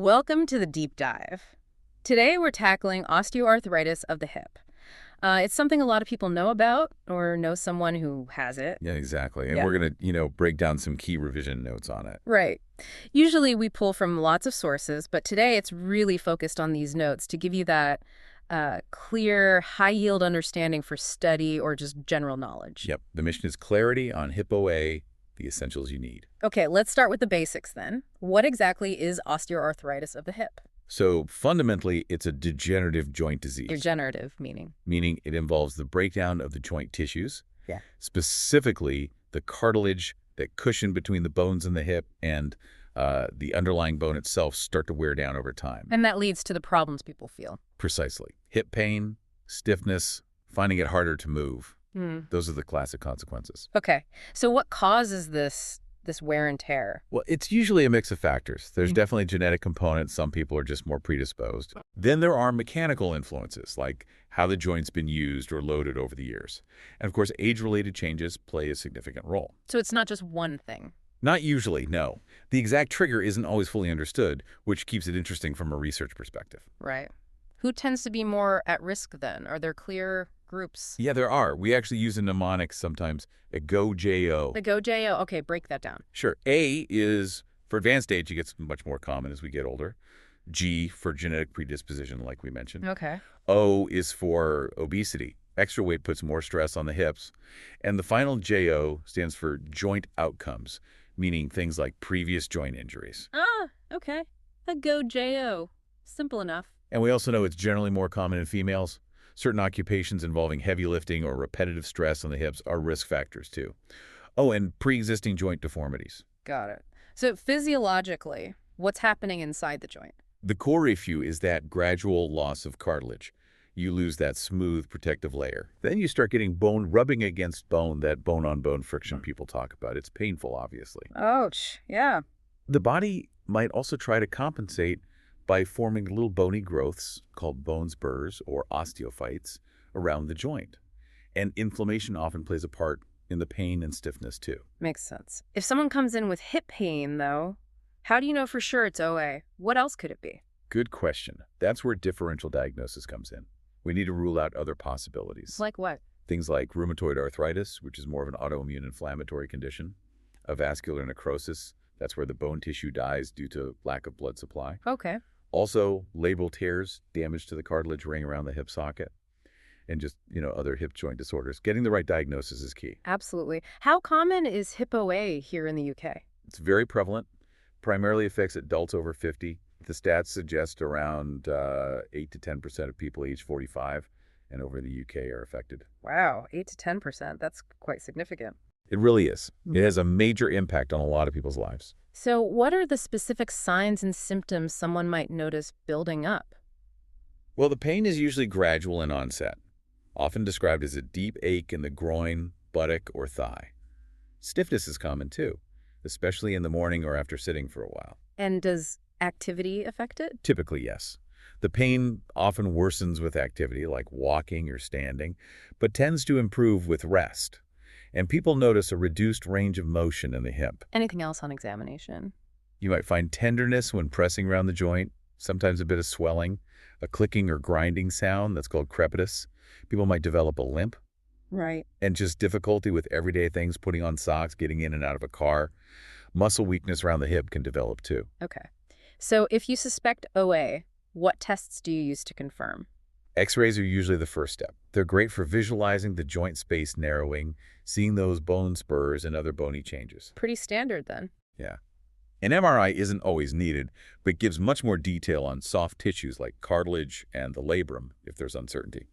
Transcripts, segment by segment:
Welcome to the deep dive. Today we're tackling osteoarthritis of the hip. It's something a lot of people know about or know someone who has it. Yeah, exactly. And Yeah. we're going to, break down some key revision notes on it. Right. Usually we pull from lots of sources, but today it's really focused on these notes to give you that clear, high-yield understanding for study or just general knowledge. Yep. The mission is clarity on hip OA, the essentials you need. Okay, let's start with the basics then. What exactly is osteoarthritis of the hip? So fundamentally, it's a degenerative joint disease, Degenerative meaning. meaning it involves the breakdown of the joint tissues, Yeah. specifically the cartilage that cushion between the bones in the hip and the underlying bone itself start to wear down over time. And that leads to the problems people feel. Precisely. Hip pain, stiffness, finding it harder to move. Those are the classic consequences. Okay, so what causes this wear and tear? Well, it's usually a mix of factors. There's definitely genetic components. Some people are just more predisposed. Then there are mechanical influences, like how the joint's been used or loaded over the years. And of course, age-related changes play a significant role. So it's not just one thing. Not usually, no. The exact trigger isn't always fully understood, which keeps it interesting from a research perspective. Right. Who tends to be more at risk then? Are there clear groups? Yeah, there are. We actually use a mnemonics sometimes, a GO-JO. The GO-JO? Okay, break that down. Sure. A is, for advanced age, it gets much more common as we get older. G for genetic predisposition, like we mentioned. Okay. O is for obesity. Extra weight puts more stress on the hips. And the final JO stands for joint outcomes, meaning things like previous joint injuries. Ah, okay. The GO-JO. Simple enough. And we also know it's generally more common in females. Certain occupations involving heavy lifting or repetitive stress on the hips are risk factors too. Oh, and pre-existing joint deformities. Got it. So physiologically, what's happening inside the joint? The core issue is that gradual loss of cartilage. You lose that smooth protective layer. Then you start getting bone rubbing against bone, that bone-on-bone friction people talk about. It's painful, obviously. Ouch, yeah. The body might also try to compensate by forming little bony growths called bone spurs or osteophytes around the joint. And inflammation often plays a part in the pain and stiffness too. Makes sense. If someone comes in with hip pain, though, how do you know for sure it's OA? What else could it be? Good question. That's where differential diagnosis comes in. We need to rule out other possibilities. Like what? Things like rheumatoid arthritis, which is more of an autoimmune inflammatory condition, a vascular necrosis, that's where the bone tissue dies due to lack of blood supply. Okay. Also, labral tears, damage to the cartilage ring around the hip socket, and just, other hip joint disorders. Getting the right diagnosis is key. Absolutely. How common is hip OA here in the UK? It's very prevalent, primarily affects adults over 50. The stats suggest around 8 to 10% of people age 45 and over the UK are affected. Wow, 8 to 10%. That's quite significant. It really is. It has a major impact on a lot of people's lives. So what are the specific signs and symptoms someone might notice building up? Well, the pain is usually gradual in onset, often described as a deep ache in the groin, buttock, or thigh. Stiffness is common too, especially in the morning or after sitting for a while. And does activity affect it? Typically, yes. The pain often worsens with activity, like walking or standing, but tends to improve with rest. And people notice a reduced range of motion in the hip. Anything else on examination? You might find tenderness when pressing around the joint, sometimes a bit of swelling, a clicking or grinding sound that's called crepitus. People might develop a limp. Right. And just difficulty with everyday things, putting on socks, getting in and out of a car. Muscle weakness around the hip can develop too. Okay. So if you suspect OA, what tests do you use to confirm? X-rays are usually the first step. They're great for visualizing the joint space narrowing, seeing those bone spurs and other bony changes. Pretty standard then. Yeah. An MRI isn't always needed, but gives much more detail on soft tissues like cartilage and the labrum if there's uncertainty.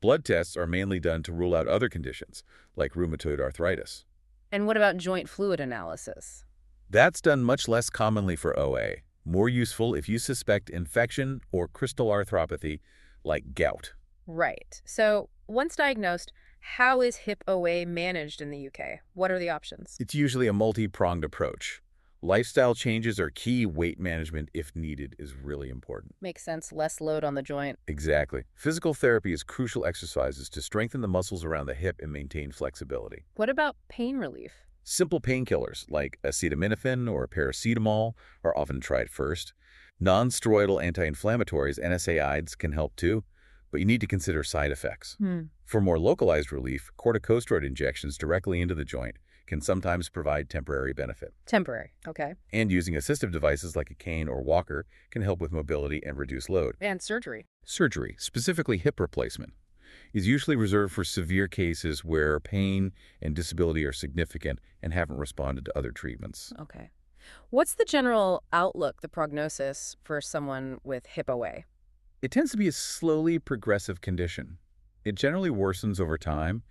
Blood tests are mainly done to rule out other conditions, like rheumatoid arthritis. And what about joint fluid analysis? That's done much less commonly for OA. More useful if you suspect infection or crystal arthropathy like gout. Right. So once diagnosed, how is hip OA managed in the UK? What are the options? It's usually a multi-pronged approach. Lifestyle changes are key. Weight management, if needed, is really important. Makes sense. Less load on the joint. Exactly. Physical therapy is crucial exercises to strengthen the muscles around the hip and maintain flexibility. What about pain relief? Simple painkillers like acetaminophen or paracetamol are often tried first. Non-steroidal anti-inflammatories, NSAIDs, can help too, but you need to consider side effects. Hmm. For more localized relief, corticosteroid injections directly into the joint can sometimes provide temporary benefit. Temporary. Okay. And using assistive devices like a cane or walker can help with mobility and reduce load. And surgery. Surgery, specifically hip replacement, is usually reserved for severe cases where pain and disability are significant and haven't responded to other treatments. Okay. What's the general outlook, the prognosis for someone with hip OA? It tends to be a slowly progressive condition. It generally worsens over time,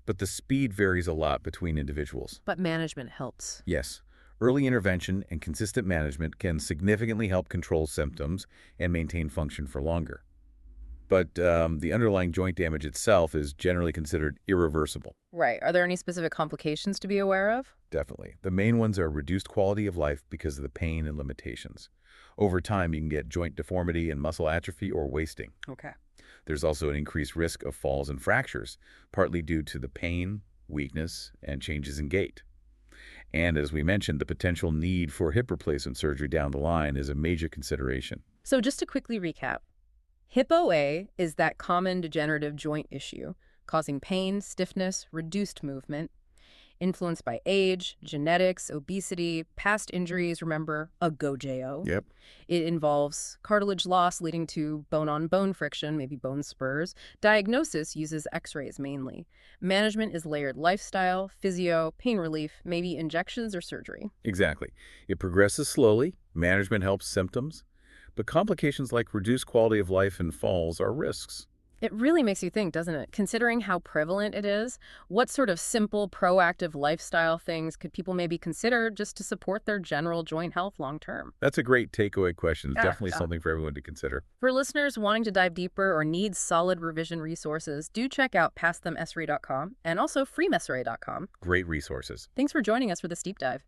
but the speed varies a lot between individuals. But management helps. Yes, early intervention and consistent management can significantly help control symptoms and maintain function for longer. But the underlying joint damage itself is generally considered irreversible. Right. Are there any specific complications to be aware of? Definitely. The main ones are reduced quality of life because of the pain and limitations. Over time, you can get joint deformity and muscle atrophy or wasting. Okay. There's also an increased risk of falls and fractures, partly due to the pain, weakness, and changes in gait. And as we mentioned, the potential need for hip replacement surgery down the line is a major consideration. So just to quickly recap, hip OA is that common degenerative joint issue causing pain, stiffness, reduced movement, influenced by age, genetics, obesity, past injuries, remember, a GOJO. Yep. It involves cartilage loss leading to bone-on-bone friction, maybe bone spurs. Diagnosis uses x-rays mainly. Management is layered lifestyle, physio, pain relief, maybe injections or surgery. Exactly. It progresses slowly, management helps symptoms, but complications like reduced quality of life and falls are risks. It really makes you think, doesn't it? Considering how prevalent it is, what sort of simple, proactive lifestyle things could people maybe consider just to support their general joint health long term? That's a great takeaway question. It's Yeah, definitely yeah. something for everyone to consider. For listeners wanting to dive deeper or need solid revision resources, do check out pastthemsra.com and also freemsra.com. Great resources. Thanks for joining us for this deep dive.